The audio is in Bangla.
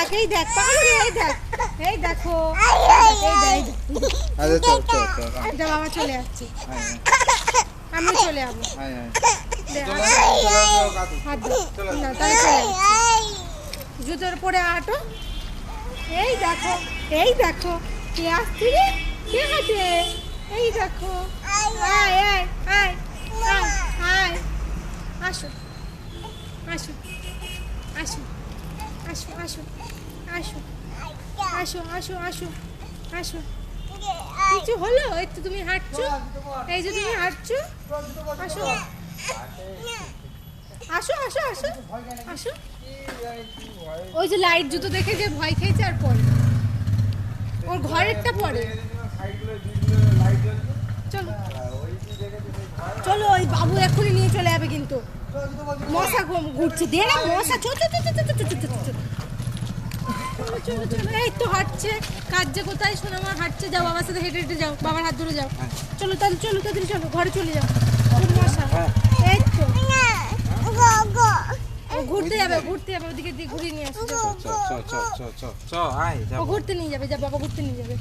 দেখ এই দেখ পাগল এই দেখ এই দেখো আচ্ছা চল চল চল এটা বাবা চলে যাচ্ছে আমি চলে যাবো হাত দে না তাই চলে জুতোর পরে আটো এই দেখো কে আসছে রে কে হাঁটে এই দেখো আয় আয় আয় আয় আয় আসো আসো আসো আসো আসো আসো আসো আসো আসো আসো কিছু হলো এই তো তুমি হাঁটছো এই যে তুমি হাঁটছো আসো আসো আসো আসো আসো ওই যে লাইট জুতো দেখে যে ভয় খেয়েছে আর পরে ওর ঘরেরটা পরে চলো চলো ওই বাবু এক্ষুনি নিয়ে চলে যাবে কিন্তু মশা ঘুরছে দে না মশা চলো চলো এই তো হাঁটছে কাজে কোথায় শোনা মা হাঁটছে যাও বাবার সাথে হেঁটে হেঁটে যাও বাবার হাত ধরে যাও চলো তাড়াতাড়ি চলো ঘরে চলে যাও মশা এই তো ঘুরতে যাবে ওদিকে দিয়ে ঘুরিয়ে নিয়ে আসবে ও ঘুরতে নিয়ে যাবে যা বাবা ঘুরতে নিয়ে যাবে